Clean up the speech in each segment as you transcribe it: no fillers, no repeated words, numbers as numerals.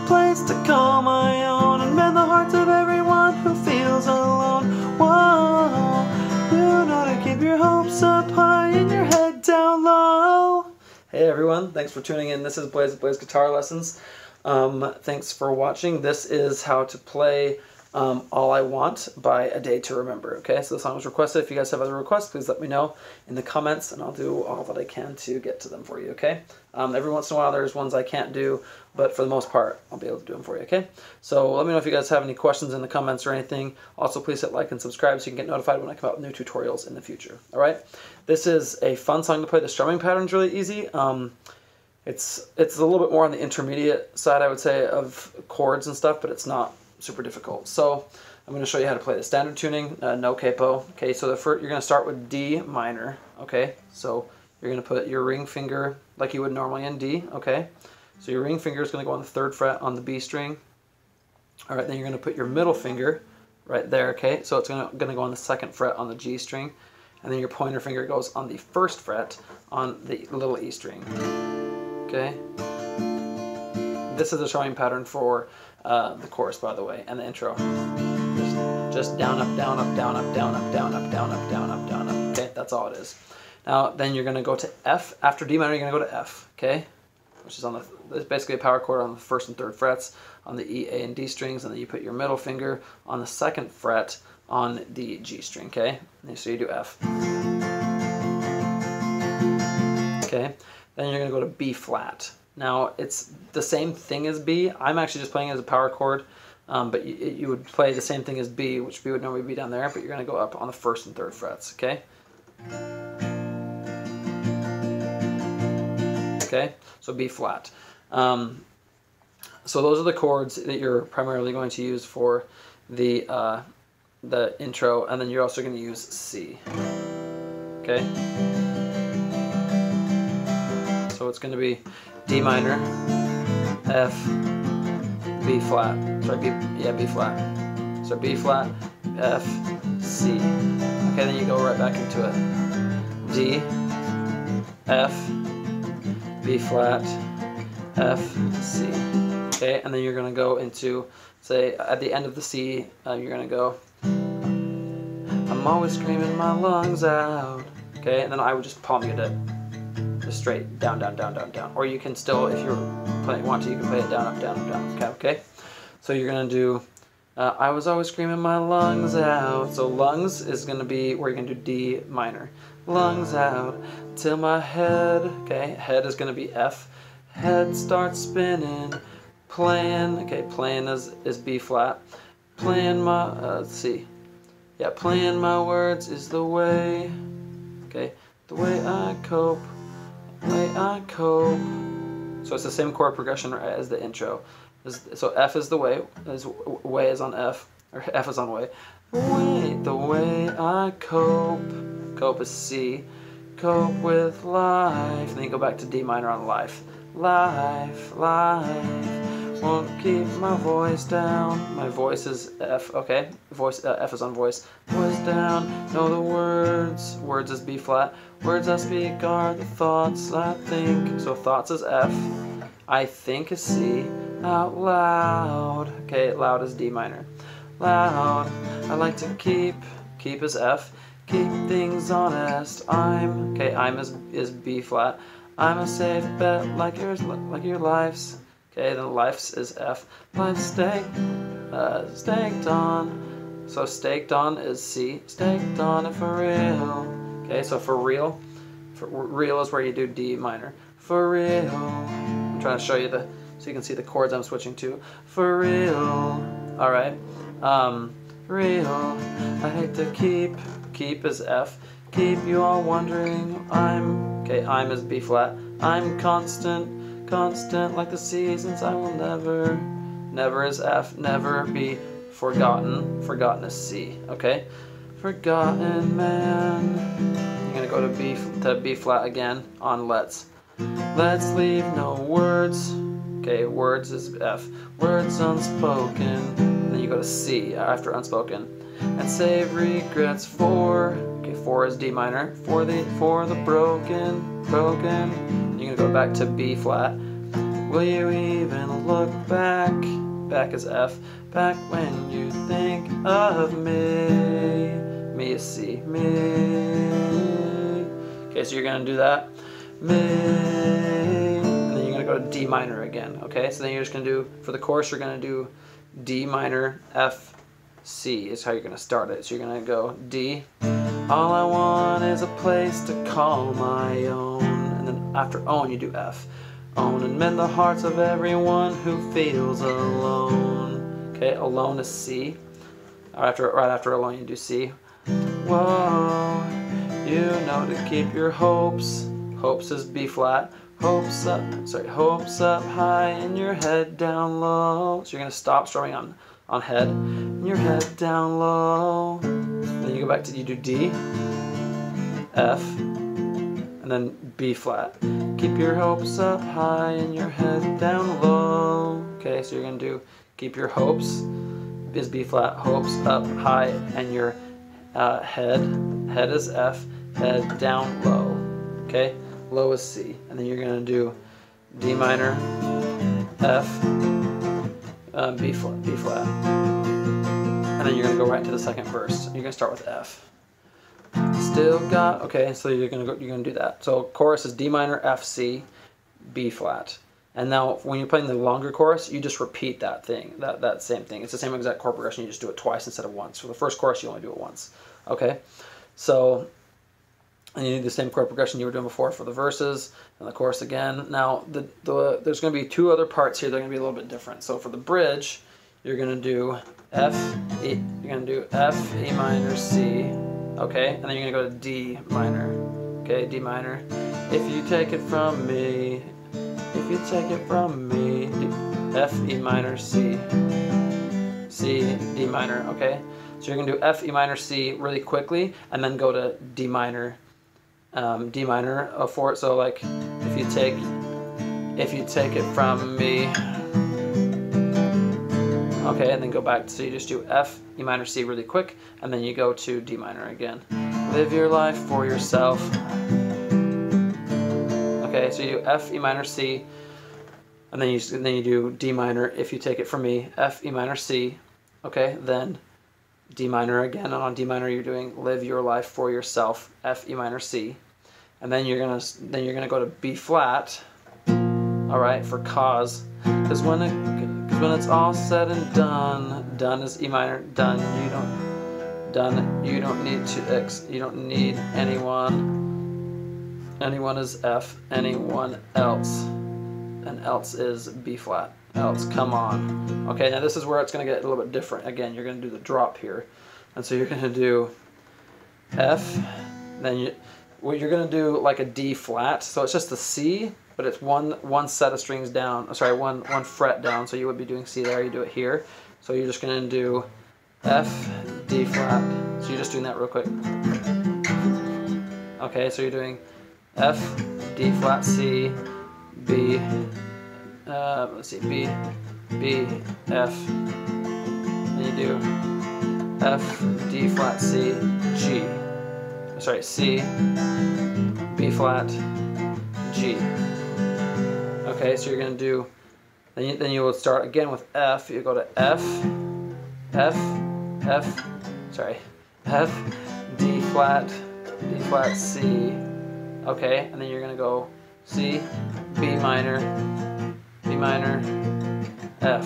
place to call my own and mend the hearts of everyone who feels alone. Whoa, you know to keep your hopes up high and your head down low. Hey everyone, thanks for tuning in. This is Blaze Guitar Lessons. Thanks for watching. This is how to play All I Want by A Day to Remember. Okay, so the song was requested. If you guys have other requests, please let me know in the comments and I'll do all that I can to get to them for you, okay? Every once in a while there's ones I can't do, but for the most part I'll be able to do them for you, okay? So let me know if you guys have any questions in the comments or anything. Also, please hit like and subscribe so you can get notified when I come out with new tutorials in the future, alright? This is a fun song to play. The strumming pattern's really easy. It's a little bit more on the intermediate side, I would say, of chords and stuff, but it's not super difficult. So I'm going to show you how to play the standard tuning, no capo. Okay, so you're going to start with D minor. Okay, so you're going to put your ring finger like you would normally in D. Okay, so your ring finger is going to go on the 3rd fret on the B string. All right, then you're going to put your middle finger right there. Okay, so it's going to go on the 2nd fret on the G string, and then your pointer finger goes on the 1st fret on the little E string. Okay, this is the strumming pattern for the chorus, by the way, and the intro. Just down, up, down, up, down, up, down, up, down, up, down, up, down, up, down, up. Okay, that's all it is. Now, then you're going to go to F. After D minor, you're going to go to F. Okay, which is it's basically a power chord on the 1st and 3rd frets on the E, A, and D strings, and then you put your middle finger on the 2nd fret on the G string. Okay, and so you do F. Okay, then you're going to go to B flat. Now, it's the same thing as B. I'm actually just playing it as a power chord, but you would play the same thing as B, which B would normally be down there, but you're going to go up on the 1st and 3rd frets, okay? Okay, so B flat. So those are the chords that you're primarily going to use for the intro, and then you're also going to use C, okay? So it's going to be D minor, F, B flat. Sorry, B flat. So B flat, F, C. Okay, then you go right back into it. D, F, B flat, F, C. Okay, and then you're going to go into, say, at the end of the C, you're going to go, I'm always screaming my lungs out. Okay, and then I would just palm mute it. Straight down, down, down, down, down. Or you can still, if you want to, you can play it down, up, down, up, down. Okay. So you're gonna do. I was always screaming my lungs out. So lungs is gonna be where you're gonna do D minor. Lungs out till my head. Okay. Head is gonna be F. Head starts spinning. Playing. Okay. Playing is B flat. Playing my. Let's see. Yeah. Playing my words is the way. Okay. The way I cope. Way I cope. So it's the same chord progression as the intro. So F is the way is on F, or F is on way. The way I cope. Cope is C. Cope with life. And then you go back to D minor on life. Life. Won't keep my voice down. My voice is F, okay? Voice F is on voice. Voice down. Know the words. Words is B flat. Words I speak are the thoughts I think. So thoughts is F. I think is C. Out loud. Okay, loud is D minor. Loud. I like to keep. Keep is F. Keep things honest. I'm is B flat. I'm a safe bet like your life's. Okay, then life's is F. Life's staked on. So staked on is C. Staked on it for real. Okay, so for real is where you do D minor. For real. I'm trying to show you so you can see the chords I'm switching to. For real. All right. Real. I hate to keep. Keep is F. Keep you all wondering. I'm is B flat. I'm constant like the seasons. I will never is F. Never be forgotten. Forgotten is C. Okay. Forgotten man. You're gonna go to B flat again on let's. Let's leave no words. Okay, words is F. Words unspoken. Then you go to C after unspoken. And save regrets for. Okay, 4 is D minor. For the broken. You're gonna go back to B flat. Will you even look back? Back is F. Back when you think of me. Me is C. Me. Okay, so you're gonna do that. Me. And then you're gonna go to D minor again. Okay, so then you're just gonna do, for the chorus, you're gonna do D minor, F, C is how you're gonna start it. So you're gonna go D. All I want is a place to call my own. And then after own, you do F. Own and mend the hearts of everyone who feels alone. Okay, alone is C. Right after alone, you do C. Whoa, you know to keep your hopes. Hopes is B flat. Hopes up high and your head down low. So you're gonna stop strumming on head and your head down low. Then you go back to, you do D, F, and then B flat. Keep your hopes up high and your head down low. Okay, so you're gonna do keep your hopes is B flat, hopes up high, and your head is F, head down low. Okay, low is C, and then you're gonna do D minor, F, B flat, and then you're gonna go right into the second verse. You're gonna start with F. Still got, okay, so you're gonna do that. So chorus is D minor, F, C, B flat. And now when you're playing the longer chorus, you just repeat that thing, that same thing. It's the same exact chord progression, you just do it twice instead of once. For the first chorus, you only do it once. Okay? So, and you do the same chord progression you were doing before for the verses and the chorus again. Now, there's going to be two other parts here that are going to be a little bit different. So for the bridge, you're going to do F, E, you're going to do F, E minor, C. Okay, and then you're gonna go to D minor. Okay, D minor. If you take it from me, if you take it from me, F, E minor, C, C, D minor. Okay, so you're gonna do F, E minor, C really quickly, and then go to D minor, D minor for it. So like, if you take it from me. Okay, and then go back, so you just do F, E minor, C really quick, and then you go to D minor again. Live your life for yourself. Okay, so you do F, E minor, C, and then you do D minor, if you take it from me, F, E minor, C, okay, then D minor again, and on D minor you're doing live your life for yourself, F, E minor, C, and then you're gonna go to B flat, all right, for cause, because when it's all said and done, done is E minor, done. You don't need anyone. Anyone is F. Anyone else, and else is B flat. Else, come on. Okay, now this is where it's going to get a little bit different. Again, you're going to do the drop here, and so you're going to do F. Then you're going to do like a D flat. So it's just the C. But it's one set of strings down, sorry, one fret down, so you would be doing C there, you do it here. So you're just going to do F, D flat, so you're just doing that real quick. Okay, so you're doing F, D flat, C, B, let's see, B, F, then you do F, D flat, C, G, sorry, C, B flat, G. Okay, so you're going to do, then you will start again with F. You go to F, D flat, C. Okay, and then you're going to go C, B minor, F,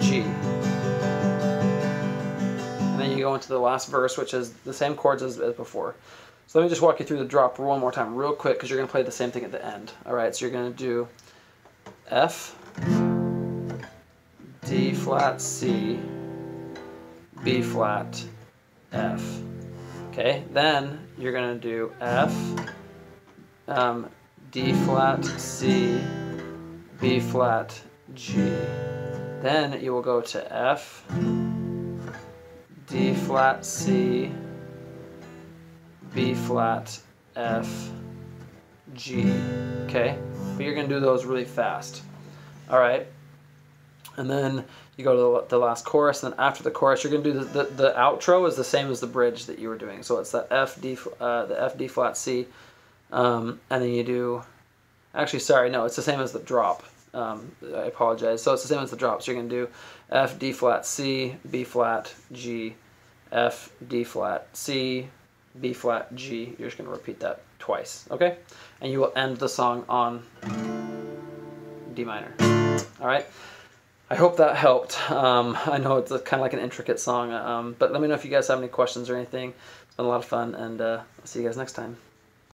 G. And then you go into the last verse, which is the same chords as before. So let me just walk you through the drop one more time real quick, because you're going to play the same thing at the end. All right, so you're going to do F, D flat, C, B flat, F. Okay, then you're going to do F, D flat, C, B flat, G. Then you will go to F, D flat, C, B flat, F, G. Okay, but you're going to do those really fast. All right, and then you go to the last chorus, and then after the chorus, you're going to do the outro is the same as the bridge that you were doing. So it's that F, D, the F, D flat, C, and then you do Actually, sorry, no, it's the same as the drop. I apologize. So it's the same as the drop. So you're going to do F, D flat, C, B flat, G, F, D flat, C, B flat, G. You're just going to repeat that twice, okay? And you will end the song on D minor. All right? I hope that helped. I know it's kind of like an intricate song, but let me know if you guys have any questions or anything. It's been a lot of fun, and I'll see you guys next time.